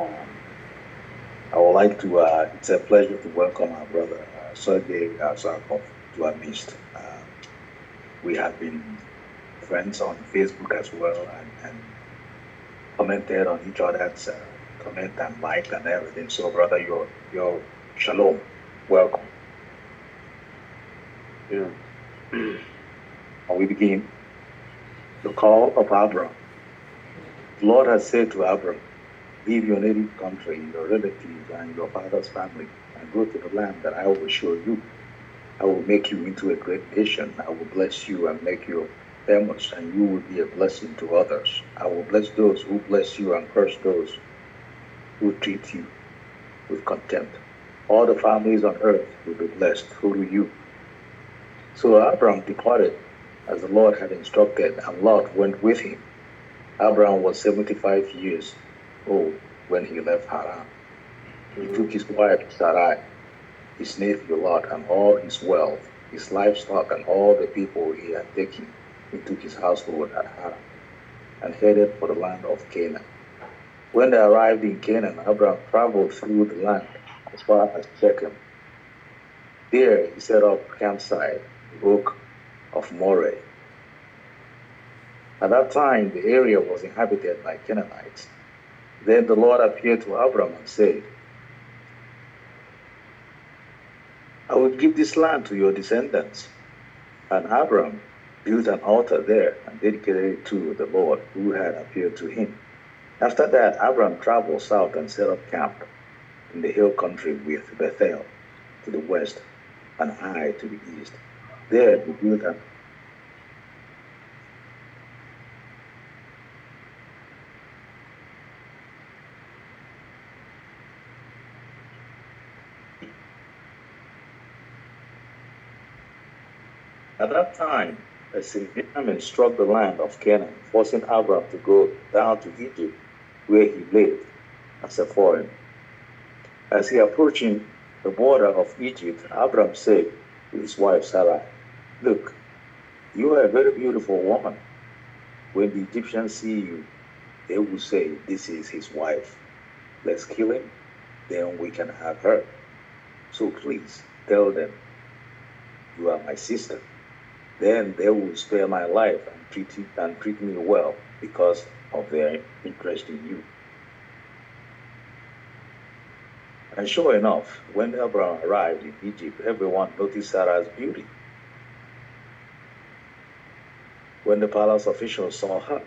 Um, I would like to, it's a pleasure to welcome our brother Sergey Zarkov to our midst. We have been friends on Facebook as well and commented on each other's comment and liked and everything. So, brother, your shalom, welcome. Yeah. And we begin the call of Abram. The Lord has said to Abram, leave your native country, your relatives, and your father's family, and go to the land that I will show you. I will make you into a great nation. I will bless you and make you famous, and you will be a blessing to others. I will bless those who bless you and curse those who treat you with contempt. All the families on earth will be blessed through you. So Abram departed as the Lord had instructed, and Lot went with him. Abram was 75 years old when he left Haran. He took his wife Sarai, his nephew Lot, and all his wealth, his livestock, and all the people he had taken into his household at Haran, and headed for the land of Canaan. When they arrived in Canaan, Abram traveled through the land as far as Shechem. There he set up campsite, the oak of Moreh. At that time, the area was inhabited by Canaanites. Then the Lord appeared to Abram and said, I will give this land to your descendants. And Abram built an altar there and dedicated it to the Lord who had appeared to him. After that, Abram traveled south and set up camp in the hill country with Bethel to the west and Ai to the east. There he built an At that time, a severe famine struck the land of Canaan, forcing Abram to go down to Egypt, where he lived as a foreigner. As he approached the border of Egypt, Abram said to his wife Sarai, look, you are a very beautiful woman. When the Egyptians see you, they will say, this is his wife. Let's kill him, then we can have her. So please tell them, you are my sister. Then they will spare my life and treat me well because of their interest in you. And sure enough, when Abraham arrived in Egypt, everyone noticed Sarah's beauty. When the palace officials saw her,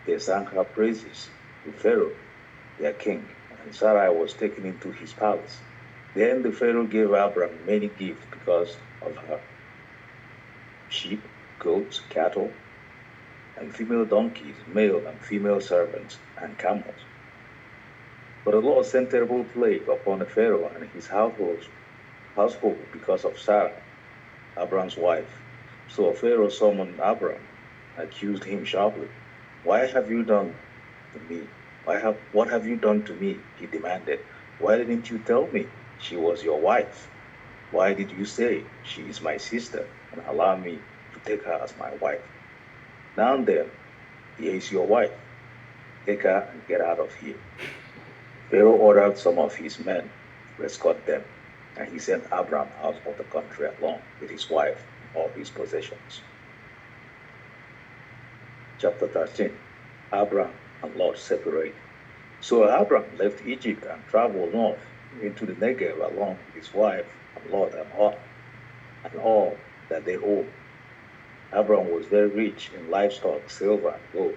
they sang her praises to Pharaoh, their king, and Sarai was taken into his palace. Then the Pharaoh gave Abraham many gifts because of her: sheep, goats, cattle, and female donkeys, male and female servants, and camels. But the Lord sent terrible plague upon the Pharaoh and his household because of Sarah, Abram's wife. So Pharaoh summoned Abram and accused him sharply. Why have you done to me? What have you done to me? He demanded. Why didn't you tell me she was your wife? Why did you say she is my sister and allow me to take her as my wife? Now then, here is your wife. Take her and get out of here. Pharaoh ordered some of his men to escort them, and he sent Abram out of the country along with his wife and all his possessions. Chapter 13. Abram and Lot separate. So Abram left Egypt and traveled north into the Negev along with his wife and Lot and all that they owned. Abram was very rich in livestock, silver, and gold.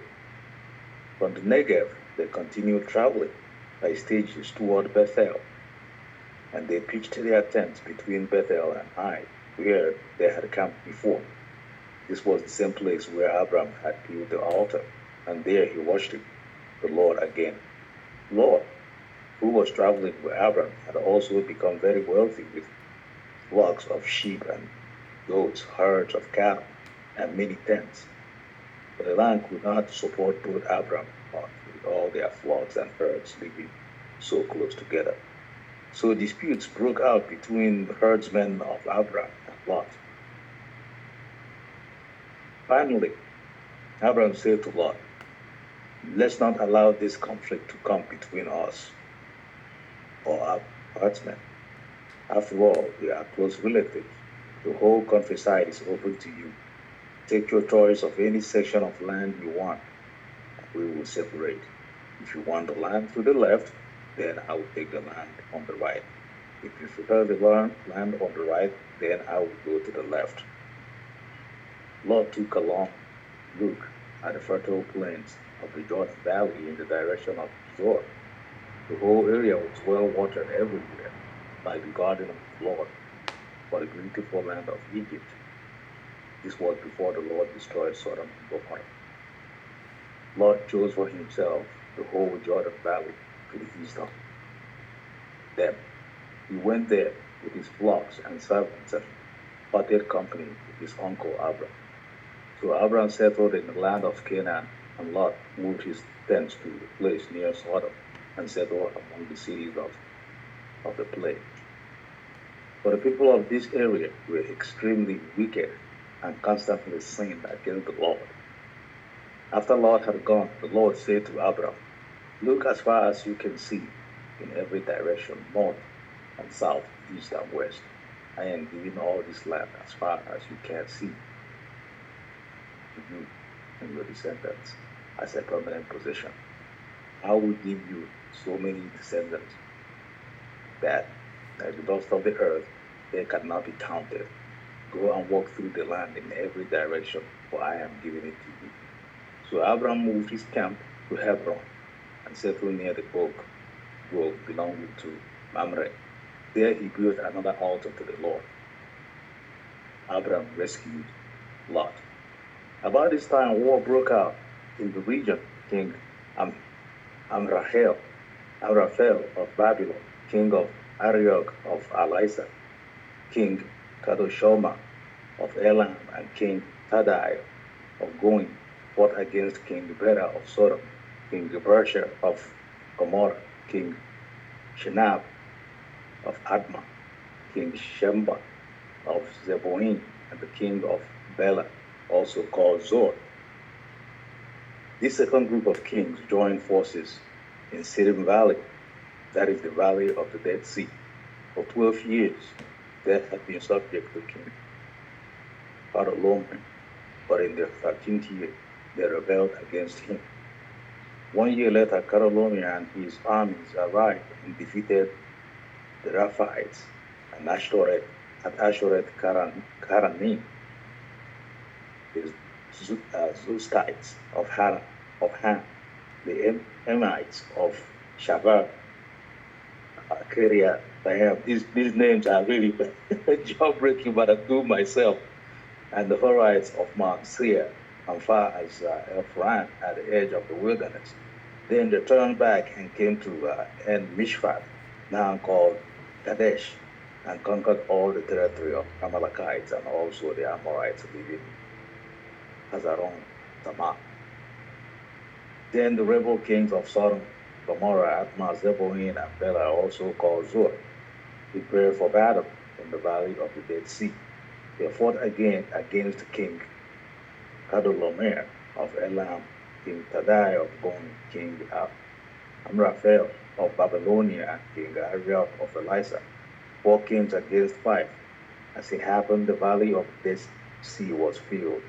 From the Negev, they continued traveling by stages toward Bethel, and they pitched their tents between Bethel and Ai, where they had camped before. This was the same place where Abram had built the altar, and there he worshipped the Lord again. Lot, who was traveling with Abram, had also become very wealthy with flocks of sheep and goats, herds of cattle, and many tents. But the land could not support both Abram and Lot with all their flocks and herds living so close together. So disputes broke out between the herdsmen of Abram and Lot. Finally, Abram said to Lot, let's not allow this conflict to come between us. or herdsmen. After all, we are close relatives. The whole countryside is open to you. Take your choice of any section of land you want, and we will separate. If you want the land to the left, then I will take the land on the right. If you prefer the land on the right, then I will go to the left. Lot took a long look at the fertile plains of the Jordan Valley in the direction of Nz'r. The whole area was well watered everywhere, like the garden of the Lord, for the beautiful land of Egypt. This was before the Lord destroyed Sodom and Gomorrah. Lot chose for himself the whole Jordan Valley to the east of them. He went there with his flocks and servants and parted company with his uncle Abram. So Abram settled in the land of Canaan, and Lot moved his tents to a place near Sodom and settled among the cities of the plain. For the people of this area were extremely wicked and constantly sinned against the Lord. After Lot had gone, the Lord said to Abram, "Look as far as you can see, in every direction, north and south, east and west. I am giving all this land as far as you can see to you and your descendants as a permanent possession. I will give you so many descendants that, like the dust of the earth, they cannot be counted. Go and walk through the land in every direction, for I am giving it to you." So Abram moved his camp to Hebron and settled near the oak grove belonging to Mamre. There he built another altar to the Lord. Abram rescued Lot. About this time, war broke out in the region. King Amraphel of Babylon, king of Arioch of Elisa, King Kadoshoma of Elam, and King Tadai of Goin fought against King Bera of Sodom, King Bersha of Gomorrah, King Shinab of Admah, King Shemba of Zeboim, and the king of Bela, also called Zor. This second group of kings joined forces in Siddim Valley, that is the valley of the Dead Sea. For 12 years, they had been subject to King Chedorlaomer, but in the 13th year, they rebelled against him. 1 year later, Chedorlaomer and his armies arrived and defeated the Rephaites and Ashtoreth Karanim, the Zustites of Ham, the Emites of Shabbat, Kiriath. These names are really jaw-breaking, but I do myself. And the Horites of Mount Seir, as far as Ephraim at the edge of the wilderness. Then they turned back and came to En Mishpat, now called Kadesh, and conquered all the territory of Amalekites and also the Amorites living in Hazaron Tamar. Then the rebel kings of Sodom, Gomorrah, Admah, Zeboim, and Bela, also called Zur, prepared for battle in the valley of the Dead Sea. They fought again against King Chedorlaomer of Elam, King Tadai of Goin, King Amraphel of Babylonia, and King Arioch of Elisa. 4 kings against 5. As it happened, the valley of the Dead Sea was filled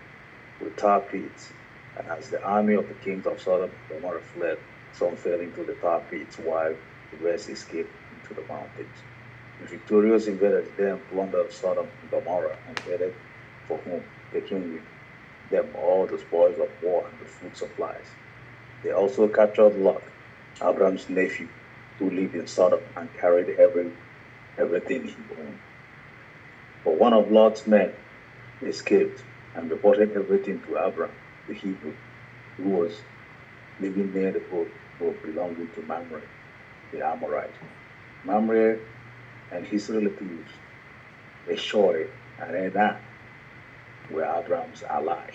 with tar pits, and as the army of the kings of Sodom and Gomorrah fled, some fell into the tar pits, while the rest escaped into the mountains. The victorious invaders then plundered Sodom and Gomorrah and headed for home, taking with them all the spoils of war and the food supplies. They also captured Lot, Abram's nephew, who lived in Sodom, and carried everything he owned. But one of Lot's men escaped and reported everything to Abram, the Hebrew, who was living near the grove belonging to Mamre, the Amorite. Mamre and his relatives, Eshoi and Enan, were Abram's allies.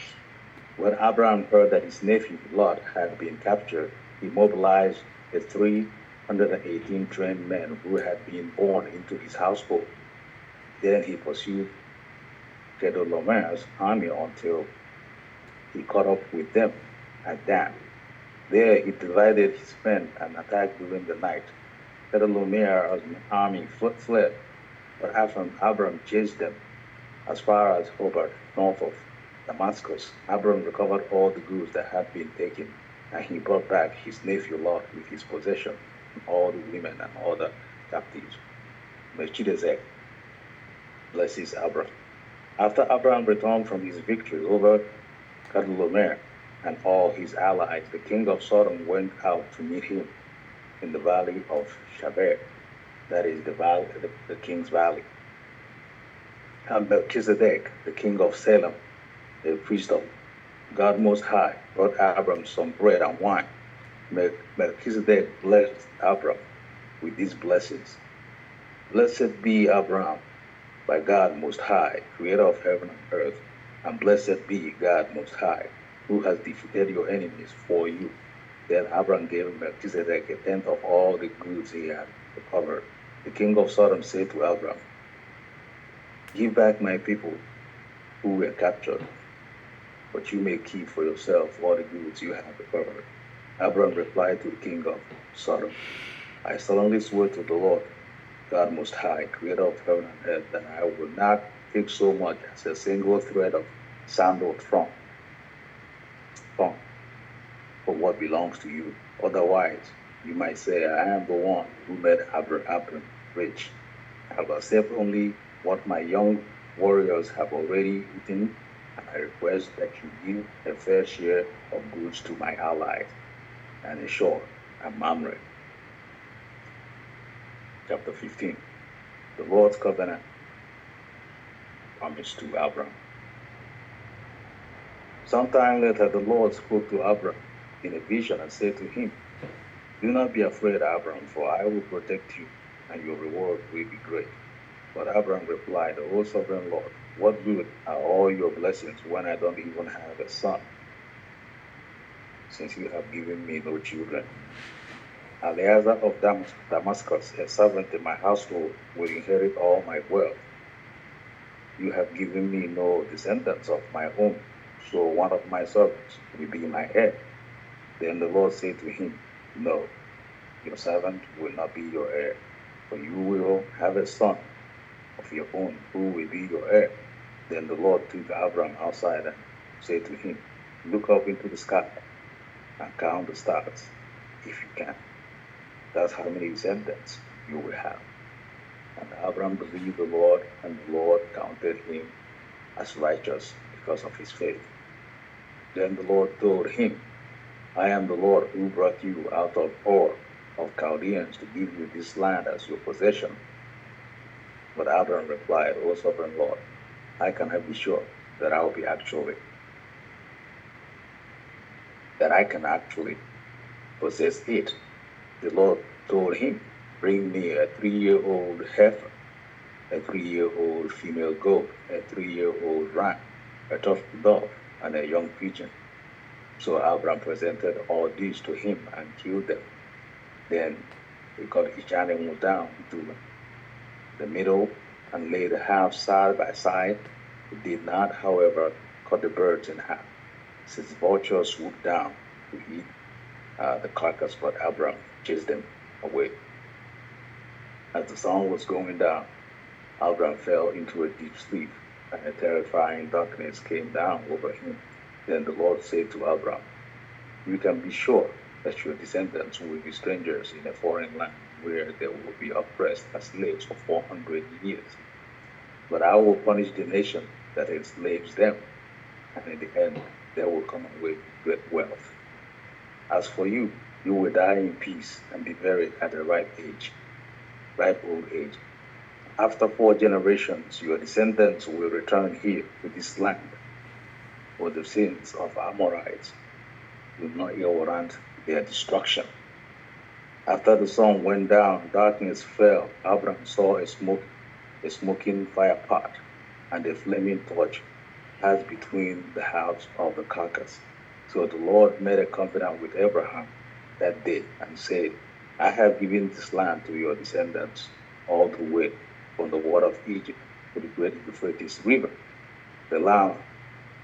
When Abram heard that his nephew Lot had been captured, he mobilized the 318 trained men who had been born into his household. Then he pursued Chedorlaomer's army until he caught up with them at Dan. There he divided his men and attacked during the night. Chedorlaomer's army fled, but Abram chased them as far as Hobart, north of Damascus. Abram recovered all the goods that had been taken, and he brought back his nephew Lot with his possession, and all the women and all the captives. Melchizedek blesses Abram. After Abram returned from his victory over Chedorlaomer and all his allies, the king of Sodom went out to meet him in the valley of Shabbat, that is the king's valley. And Melchizedek, the king of Salem, the priest of God Most High, brought Abram some bread and wine. Melchizedek blessed Abram with these blessings. Blessed be Abram by God Most High, creator of heaven and earth, and blessed be God Most High, who has defeated your enemies for you. Then Abram gave Melchizedek a tenth of all the goods he had recovered. The king of Sodom said to Abram, give back my people who were captured, but you may keep for yourself all the goods you have recovered. Abram replied to the king of Sodom, I solemnly swear to the Lord, God Most High, creator of heaven and earth, that I will not take so much as a single thread of sandal thong for what belongs to you. Otherwise, you might say, I am the one who made Abram rich. I will accept only what my young warriors have already eaten, and I request that you give a fair share of goods to my allies, and Ashur and Mamre. Chapter 15. The Lord's covenant promise to Abram. Sometime later, the Lord spoke to Abram in a vision and said to him, do not be afraid, Abram, for I will protect you, and your reward will be great. But Abram replied, O sovereign Lord, what good are all your blessings when I don't even have a son, since you have given me no children? Eleazar of Damascus, a servant in my household, will inherit all my wealth. You have given me no descendants of my own, so one of my servants will be my heir. Then the Lord said to him, no, your servant will not be your heir, for you will have a son of your own who will be your heir. Then the Lord took Abram outside and said to him, look up into the sky and count the stars, if you can. That's how many descendants you will have. And Abram believed the Lord, and the Lord counted him as righteous because of his faith. Then the Lord told him, I am the Lord who brought you out of Ur of Chaldeans to give you this land as your possession. But Abram replied, O sovereign Lord, I cannot be sure that I can actually possess it. The Lord told him, bring me a 3-year-old heifer, a 3-year-old female goat, a 3-year-old ram, a tough dove, and a young pigeon. So Abram presented all these to him and killed them. Then he cut each animal down into the middle and laid the half side by side. He did not, however, cut the birds in half, since vultures swooped down to eat the carcass, but Abram chased them away. As the sun was going down, Abram fell into a deep sleep, and a terrifying darkness came down over him. Then the Lord said to Abram, you can be sure that your descendants will be strangers in a foreign land, where they will be oppressed as slaves for 400 years. But I will punish the nation that enslaves them, and in the end they will come away with great wealth. As for you, you will die in peace and be buried at a ripe old age. After 4 generations, your descendants will return here to this land, for the sins of Amorites will not yet warrant their destruction. After the sun went down, darkness fell. Abram saw a smoking fire pot and a flaming torch pass between the halves of the carcass. So the Lord made a covenant with Abraham that day and said, I have given this land to your descendants all the way from the water of Egypt to the great Euphrates River, the land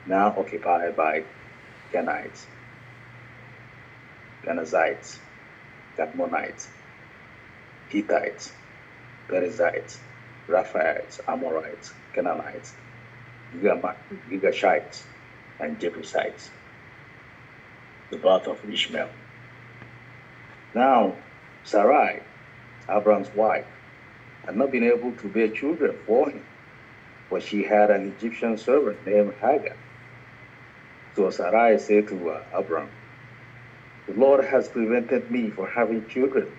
now occupied by Canaanites, Kenizzites, Cadmonites, Hittites, Perizzites, Rephaites, Amorites, Canaanites, Girgashites, and Jebusites, the birth of Ishmael. Now, Sarai, Abraham's wife, had not been able to bear children for him, for she had an Egyptian servant named Hagar. So Sarai said to Abram, "The Lord has prevented me from having children.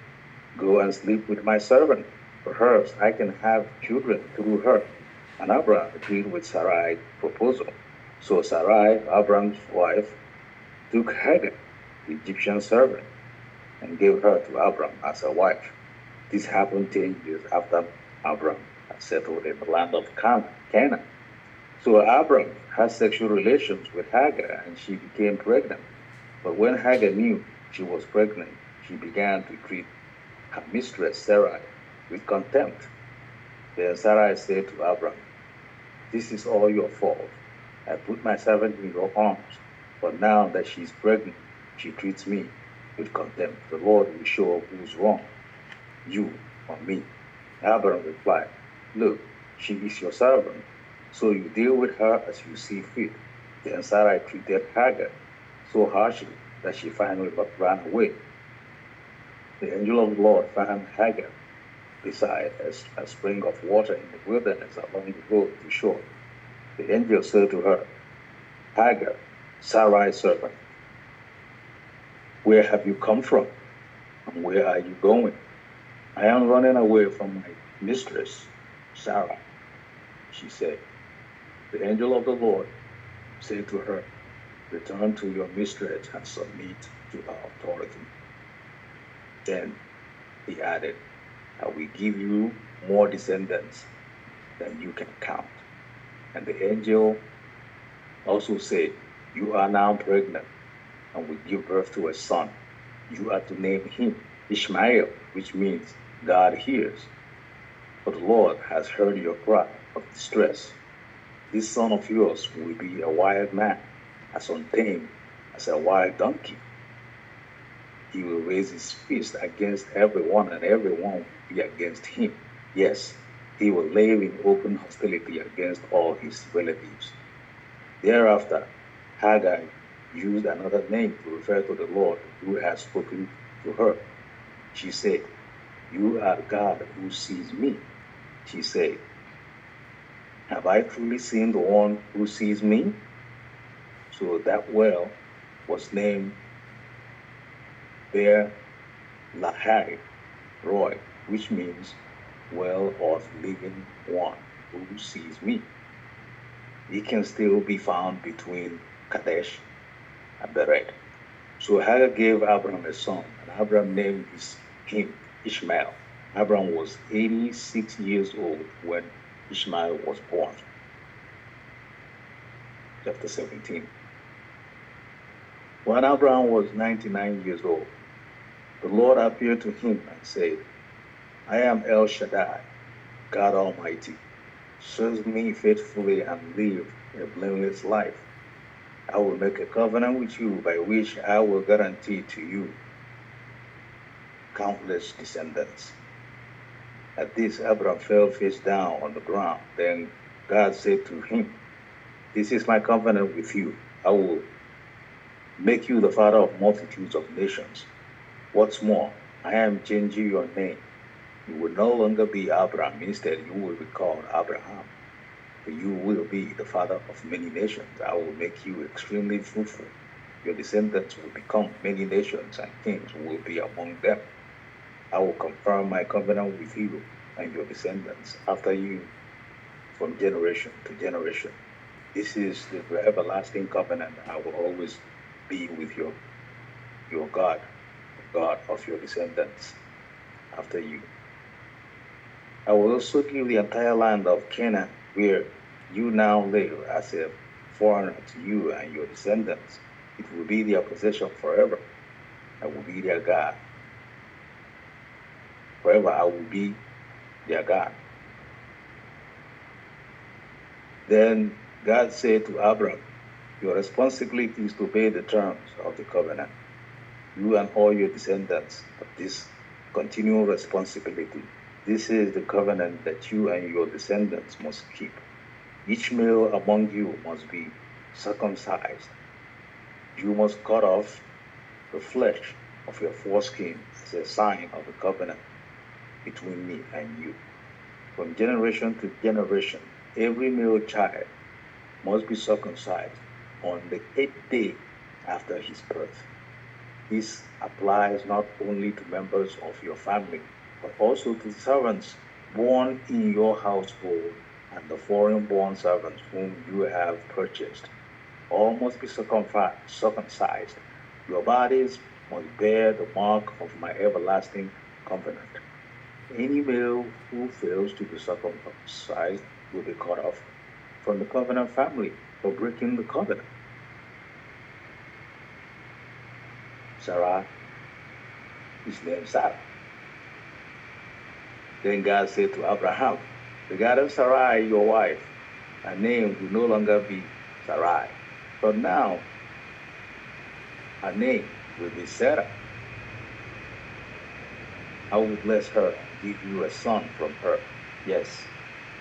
Go and sleep with my servant. Perhaps I can have children through her." And Abram agreed with Sarai's proposal. So Sarai, Abram's wife, took Hagar, the Egyptian servant, and gave her to Abram as a wife. This happened 10 years after Abram had settled in the land of Canaan. So Abram had sexual relations with Hagar, and she became pregnant. But when Hagar knew she was pregnant, she began to treat her mistress Sarai with contempt. Then Sarai said to Abram, "This is all your fault. I put my servant in your arms, but now that she is pregnant, she treats me with contempt. The Lord will show who's wrong, you or me." Abram replied, "Look, she is your servant, so you deal with her as you see fit." Then Sarai treated Hagar so harshly that she finally ran away. The angel of the Lord found Hagar beside a spring of water in the wilderness along the road to shore. The angel said to her, "Hagar, Sarai's servant, where have you come from, and where are you going?" "I am running away from my mistress, Sarah," she said. The angel of the Lord said to her, "Return to your mistress and submit to her authority." Then he added, "I will give you more descendants than you can count." And the angel also said, "You are now pregnant and will give birth to a son. You are to name him Ishmael, which means God hears. For the Lord has heard your cry of distress. This son of yours will be a wild man, as untamed as a wild donkey. He will raise his fist against everyone, and everyone will be against him. Yes, he will live in open hostility against all his relatives." Thereafter, Hagar used another name to refer to the Lord who had spoken to her. She said, "You are God who sees me." She said, "Have I truly seen the one who sees me?" So that well was named Beer Lahai Roy, which means well of living one who sees me. It can still be found between Kadesh and Beret. So Hagar gave Abram a son, and Abram named him Ishmael. Abram was 86 years old when Ishmael was born. Chapter 17. When Abram was 99 years old, the Lord appeared to him and said, "I am El Shaddai, God Almighty. Serve me faithfully and live a blameless life. I will make a covenant with you by which I will guarantee to you countless descendants." At this, Abram fell face down on the ground. Then God said to him, "This is my covenant with you. I will make you the father of multitudes of nations. What's more, I am changing your name. You will no longer be Abram. Instead, you will be called Abraham. For you will be the father of many nations. I will make you extremely fruitful. Your descendants will become many nations, and kings will be among them. I will confirm my covenant with you and your descendants after you from generation to generation. This is the everlasting covenant. I will always be with your God, the God of your descendants after you. I will also give the entire land of Canaan, where you now live, as a foreigner to you and your descendants. It will be their possession forever. I will be their God. Forever I will be their God. Then God said to Abram, "Your responsibility is to obey the terms of the covenant. You and all your descendants of this continual responsibility. This is the covenant that you and your descendants must keep. Each male among you must be circumcised. You must cut off the flesh of your foreskin as a sign of the covenant between me and you. From generation to generation, every male child must be circumcised on the 8th day after his birth. This applies not only to members of your family, but also to servants born in your household and the foreign-born servants whom you have purchased. All must be circumcised. Your bodies must bear the mark of my everlasting covenant. Any male who fails to be circumcised will be cut off from the covenant family for breaking the covenant. Sarah is named Sarah. Then God said to Abraham, regarding Sarai, your wife, her name will no longer be Sarai, but now her name will be Sarah. I will bless her and give you a son from her. Yes,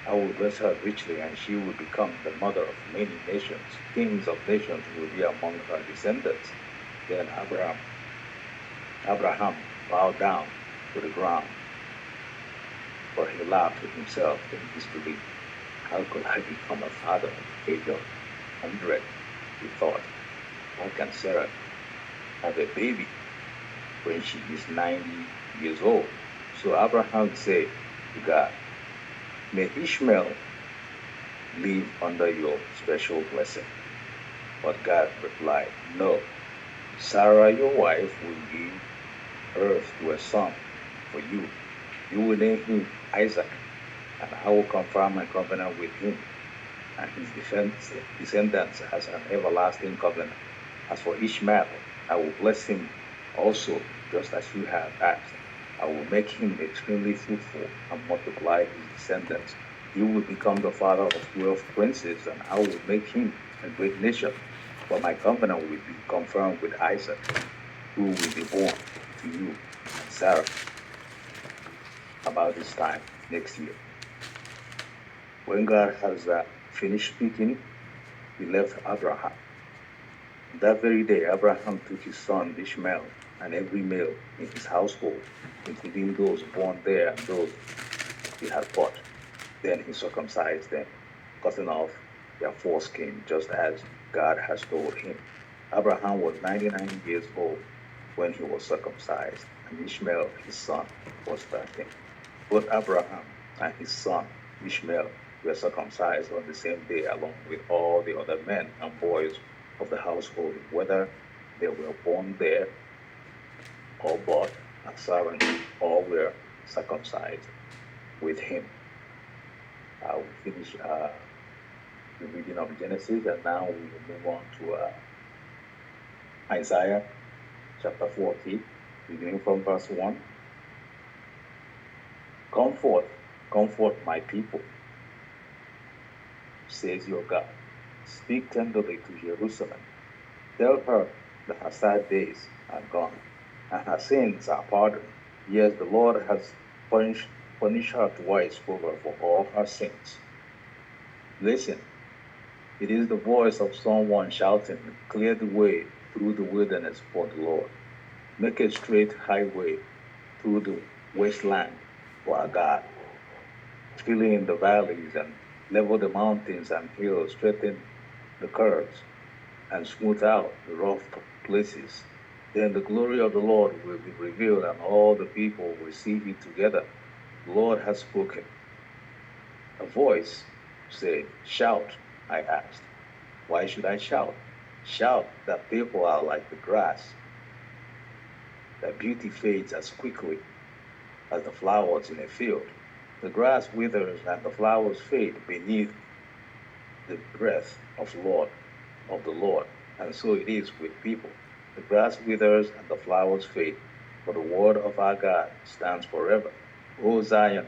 I will bless her richly, and she will become the mother of many nations. Kings of nations will be among her descendants. Then Abraham bowed down to the ground, for he laughed to himself in disbelief. How could I become a father at the age of 100? He thought. How can Sarah have a baby when she is 90 years old? So Abraham said to God, may Ishmael live under your special blessing. But God replied, no, Sarah, your wife, will give birth to a son for you. You will name him Isaac, and I will confirm my covenant with him and his descendants as an everlasting covenant. As for Ishmael, I will bless him also, just as you have asked. I will make him extremely fruitful and multiply his descendants. He will become the father of 12 princes, and I will make him a great nation. But my covenant will be confirmed with Isaac, who will be born to you and Sarah about this time next year. When God has finished speaking, he left Abraham. That very day, Abraham took his son Ishmael and every male in his household, including those born there and those he had bought. Then he circumcised them, cutting off their foreskin, just as God has told him. Abraham was 99 years old when he was circumcised, and Ishmael, his son, was 13. Both Abraham and his son Ishmael were circumcised on the same day, along with all the other men and boys of the household, whether they were born there or bought as servants, or were circumcised with him. I will finish the reading of Genesis, and now we will move on to Isaiah chapter 40, beginning from verse 1. Comfort, comfort my people, says your God. Speak tenderly to Jerusalem. Tell her that her sad days are gone, and her sins are pardoned. Yes, the Lord has punished her twice over for all her sins. Listen, it is the voice of someone shouting, clear the way through the wilderness for the Lord. Make a straight highway through the wasteland for our God. Fill in the valleys and level the mountains and hills, straighten the curves and smooth out the rough places. Then the glory of the Lord will be revealed, and all the people will see it together. The Lord has spoken. A voice said, shout. I asked, why should I shout? Shout that people are like the grass, that beauty fades as quickly as the flowers in a field. The grass withers and the flowers fade beneath the breath of the Lord, and so it is with people. The grass withers and the flowers fade, but the word of our God stands forever. O Zion,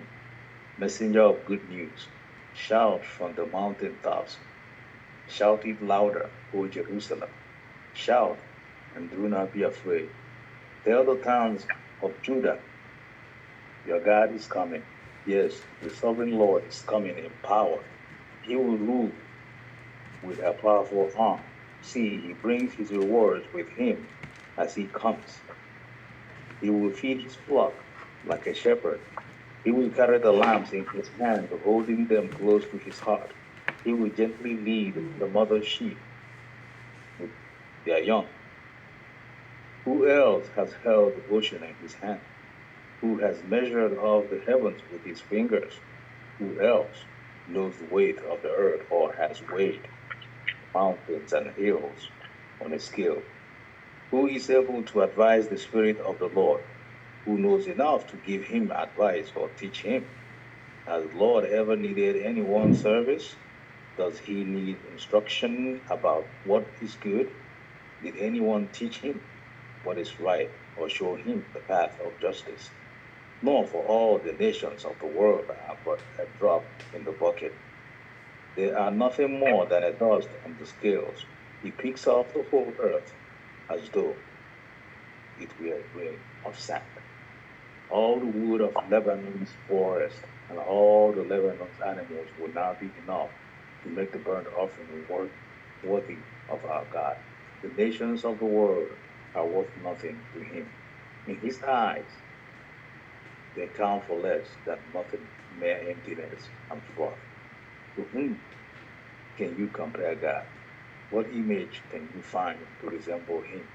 messenger of good news, shout from the mountain tops. Shout it louder, O Jerusalem. Shout and do not be afraid. Tell the towns of Judah, Your God is coming. Yes, the sovereign Lord is coming in power. He will rule with a powerful arm. See, he brings his rewards with him as he comes. He will feed his flock like a shepherd. He will carry the lambs in his hand, holding them close to his heart. He will gently lead the mother sheep with their young. Who else has held the ocean in his hand? Who has measured off the heavens with his fingers? Who else knows the weight of the earth or has weighed mountains and hills on a scale? Who is able to advise the Spirit of the Lord? Who knows enough to give him advice or teach him? Has the Lord ever needed anyone's service? Does he need instruction about what is good? Did anyone teach him what is right or show him the path of justice? No, for all the nations of the world are but a drop in the bucket. They are nothing more than a dust on the scales. He picks off the whole earth as though it were a grain of sand. All the wood of Lebanon's forest and all the Lebanon's animals will now be enough to make the burnt offering worthy of our God. The nations of the world are worth nothing to him. In his eyes, they count for less than nothing, mere emptiness and froth. To whom can you compare God? What image can you find to resemble him?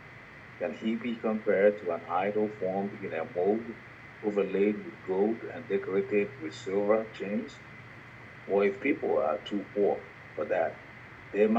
Can he be compared to an idol formed in a mold, overlaid with gold and decorated with silver chains? Or if people are too poor for that, they might